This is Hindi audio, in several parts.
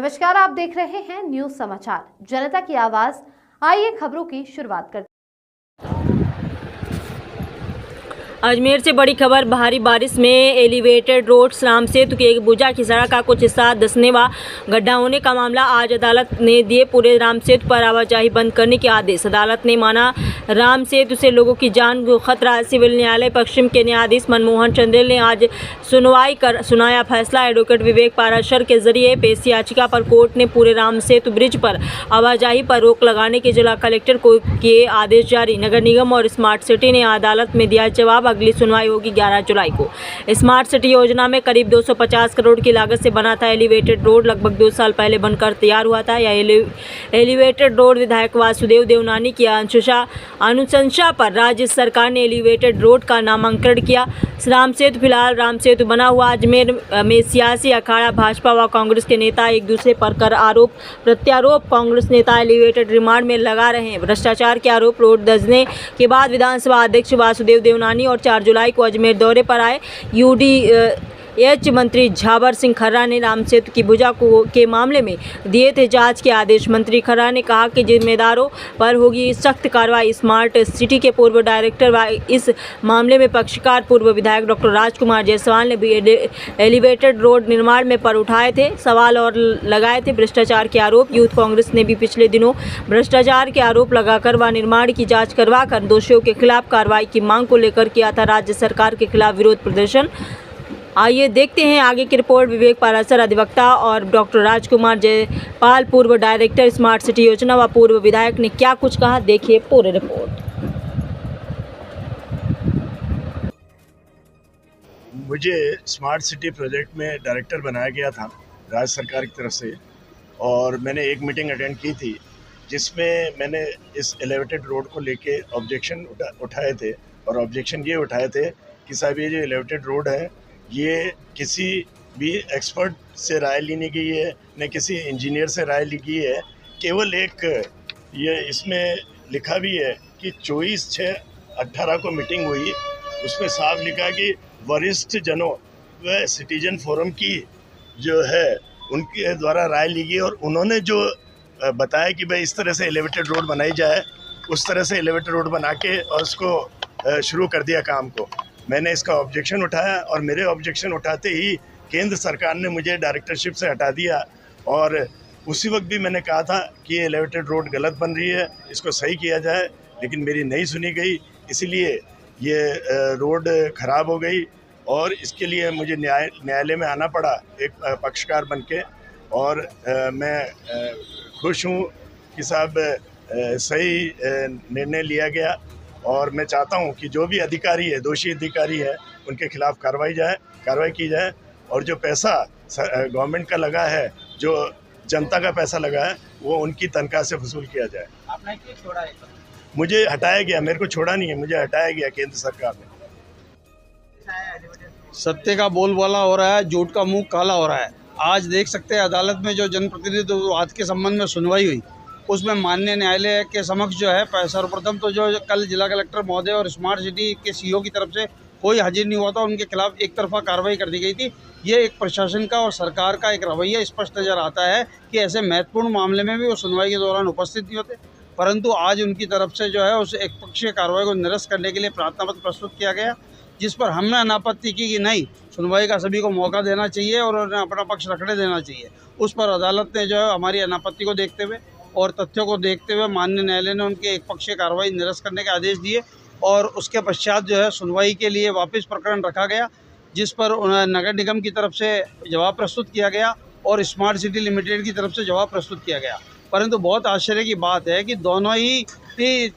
नमस्कार, आप देख रहे हैं न्यूज समाचार जनता की आवाज। आइए खबरों की शुरुआत करते हैं। अजमेर से बड़ी खबर। भारी बारिश में एलिवेटेड रोड राम सेतु के एक भुजा की सड़क का कुछ हिस्सा धंसने व गड्ढा होने का मामला। आज अदालत ने दिए पूरे राम सेतु पर आवाजाही बंद करने के आदेश। अदालत ने माना राम सेतु से लोगों की जान को खतरा। सिविल न्यायालय पश्चिम के न्यायाधीश मनमोहन चंदेल ने आज सुनवाई कर सुनाया फैसला। एडवोकेट विवेक पाराशर के जरिए पेश याचिका पर कोर्ट ने पूरे राम सेतु ब्रिज पर आवाजाही पर रोक लगाने के जिला कलेक्टर को किए आदेश जारी। नगर निगम और स्मार्ट सिटी ने अदालत में दिया जवाब। अगली सुनवाई होगी 11 जुलाई को। स्मार्ट सिटी योजना में करीब 250 करोड़ की लागत से बना था एलिवेटेड रोड लगभग 2 साल पहले बनकर तैयार हुआ था। यह एलिवेटेड रोड विधायक वासुदेव देवनानी की अनुशंसा पर राज्य सरकार ने एलिवेटेड रोड का नामांकन किया। राम सेतु फिलहाल राम सेतु बना हुआ। अजमेर में सियासी अखाड़ा भाजपा व कांग्रेस के नेता एक दूसरे पर कर आरोप प्रत्यारोप। कांग्रेस नेता एलिवेटेड रिमांड में लगा रहे हैं। भ्रष्टाचार के आरोप। रोड धंसने के बाद विधानसभा अध्यक्ष वासुदेव देवनानी और 4 जुलाई को अजमेर दौरे पर आए। यूडीएच मंत्री झावर सिंह खर्रा ने राम सेतु की भुजा के मामले में दिए थे जांच के आदेश। मंत्री खर्रा ने कहा कि जिम्मेदारों पर होगी सख्त कार्रवाई। स्मार्ट सिटी के पूर्व डायरेक्टर व इस मामले में पक्षकार पूर्व विधायक डॉक्टर राजकुमार जायसवाल ने भी एलिवेटेड रोड निर्माण में पर उठाए थे सवाल और लगाए थे भ्रष्टाचार के आरोप। यूथ कांग्रेस ने भी पिछले दिनों भ्रष्टाचार के आरोप लगाकर व निर्माण की जाँच करवाकर दोषियों के खिलाफ कार्रवाई की मांग को लेकर किया था राज्य सरकार के खिलाफ विरोध प्रदर्शन। आइए देखते हैं आगे की रिपोर्ट। विवेक पाराशर अधिवक्ता और डॉक्टर राजकुमार जयपाल पूर्व डायरेक्टर स्मार्ट सिटी योजना व पूर्व विधायक ने क्या कुछ कहा, देखिए पूरी रिपोर्ट। मुझे स्मार्ट सिटी प्रोजेक्ट में डायरेक्टर बनाया गया था राज्य सरकार की तरफ से और मैंने एक मीटिंग अटेंड की थी जिसमें मैंने इस एलिवेटेड रोड को लेके ऑब्जेक्शन उठाए थे और ऑब्जेक्शन ये उठाए थे कि साहब ये जो एलिवेटेड रोड है ये किसी भी एक्सपर्ट से राय लेने की है न किसी इंजीनियर से राय ली गई है। केवल एक ये इसमें लिखा भी है कि 24/6/18 को मीटिंग हुई, उसमें साफ लिखा कि वरिष्ठ जनों व सिटीजन फोरम की जो है उनके द्वारा राय ली गई और उन्होंने जो बताया कि भाई इस तरह से एलिवेटेड रोड बनाई जाए, उस तरह से एलिवेटेड रोड बना के और उसको शुरू कर दिया काम को। मैंने इसका ऑब्जेक्शन उठाया और मेरे ऑब्जेक्शन उठाते ही केंद्र सरकार ने मुझे डायरेक्टरशिप से हटा दिया और उसी वक्त भी मैंने कहा था कि ये एलिवेटेड रोड गलत बन रही है, इसको सही किया जाए, लेकिन मेरी नहीं सुनी गई। इसीलिए ये रोड ख़राब हो गई और इसके लिए मुझे न्यायालय में आना पड़ा एक पक्षकार बन के। और मैं खुश हूँ कि साहब सही निर्णय लिया गया और मैं चाहता हूं कि जो भी अधिकारी है, दोषी अधिकारी है, उनके खिलाफ कार्रवाई की जाए और जो पैसा गवर्नमेंट का लगा है, जो जनता का पैसा लगा है, वो उनकी तनख्वाह से वसूल किया जाए। आपने क्यों छोड़ा है? मुझे हटाया गया, मेरे को छोड़ा नहीं है, मुझे हटाया गया केंद्र सरकार ने। सत्य का बोलबाला हो रहा है, झूठ का मुंह काला हो रहा है। आज देख सकते हैं अदालत में जो जनप्रतिनिधित्व के संबंध में सुनवाई हुई उसमें माननीय न्यायालय के समक्ष जो है सर्वप्रथम तो जो कल जिला कलेक्टर महोदय और स्मार्ट सिटी के सीईओ की तरफ से कोई हाजिर नहीं हुआ था, उनके खिलाफ एक तरफा कार्रवाई कर दी गई थी। ये एक प्रशासन का और सरकार का एक रवैया स्पष्ट नज़र आता है कि ऐसे महत्वपूर्ण मामले में भी वो सुनवाई के दौरान उपस्थित नहीं होते, परंतु आज उनकी तरफ से जो है उस एक पक्षीय कार्रवाई को निरस्त करने के लिए प्रार्थना पत्र प्रस्तुत किया गया, जिस पर हमने अनापत्ति की कि नहीं, सुनवाई का सभी को मौका देना चाहिए और उन्हें अपना पक्ष रखने देना चाहिए। उस पर अदालत ने जो है हमारी अनापत्ति को देखते हुए और तथ्यों को देखते हुए माननीय न्यायालय ने उनके एक पक्षीय कार्रवाई निरस्त करने के आदेश दिए और उसके पश्चात जो है सुनवाई के लिए वापस प्रकरण रखा गया, जिस पर नगर निगम की तरफ से जवाब प्रस्तुत किया गया और स्मार्ट सिटी लिमिटेड की तरफ से जवाब प्रस्तुत किया गया। परंतु बहुत आश्चर्य की बात है कि दोनों ही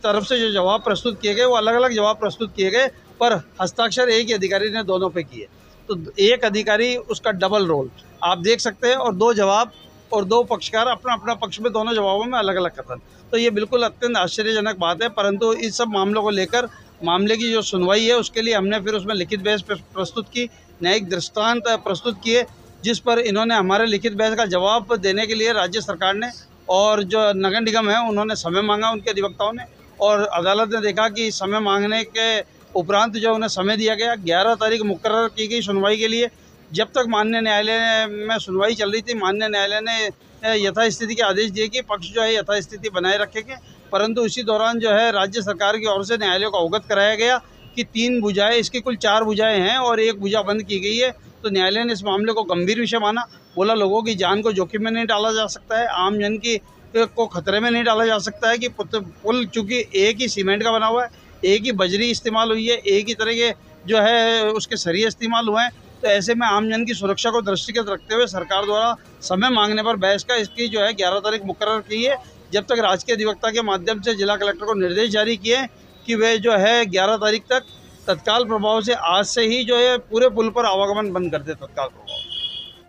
तरफ से जो जवाब प्रस्तुत किए गए वो अलग अलग जवाब प्रस्तुत किए गए, पर हस्ताक्षर एक ही अधिकारी ने दोनों पे किए। तो एक अधिकारी उसका डबल रोल आप देख सकते हैं और 2 जवाब और 2 पक्षकार अपना अपना पक्ष में दोनों जवाबों में अलग अलग कथन। तो ये बिल्कुल अत्यंत आश्चर्यजनक बात है। परंतु इस सब मामलों को लेकर मामले की जो सुनवाई है उसके लिए हमने फिर उसमें लिखित बहस प्रस्तुत की, न्यायिक दृष्टांत प्रस्तुत किए, जिस पर इन्होंने हमारे लिखित बहस का जवाब देने के लिए राज्य सरकार ने और जो नगर निगम है उन्होंने समय मांगा उनके अधिवक्ताओं ने, और अदालत ने देखा कि समय मांगने के उपरांत जो उन्हें समय दिया गया 11 तारीख मुकर्रर की गई सुनवाई के लिए। जब तक माननीय न्यायालय में सुनवाई चल रही थी, माननीय न्यायालय ने यथास्थिति के आदेश दिए कि पक्ष जो है यथास्थिति बनाए रखेंगे। परंतु इसी दौरान जो है राज्य सरकार की ओर से न्यायालय को अवगत कराया गया कि 3 भुजाएं, इसकी कुल 4 भुजाएं हैं और 1 भुजा बंद की गई है। तो न्यायालय ने इस मामले को गंभीर विषय माना, बोला लोगों की जान को जोखिम में नहीं डाला जा सकता है, आम जन की को खतरे में नहीं डाला जा सकता है कि पुल चूँकि एक ही सीमेंट का बना हुआ है, एक ही बजरी इस्तेमाल हुई है, एक ही तरह के जो है उसके सरिये इस्तेमाल हुए हैं। तो ऐसे में आम जन की सुरक्षा को दृष्टिगत रखते हुए सरकार द्वारा समय मांगने पर बहस का इसकी जो है 11 तारीख मुकर्रर की है, जब तक राजकीय अधिवक्ता के माध्यम से जिला कलेक्टर को निर्देश जारी किए कि वे जो है 11 तारीख तक तत्काल प्रभाव से आज से ही जो है पूरे पुल पर आवागमन बंद कर दे तत्काल प्रभाव।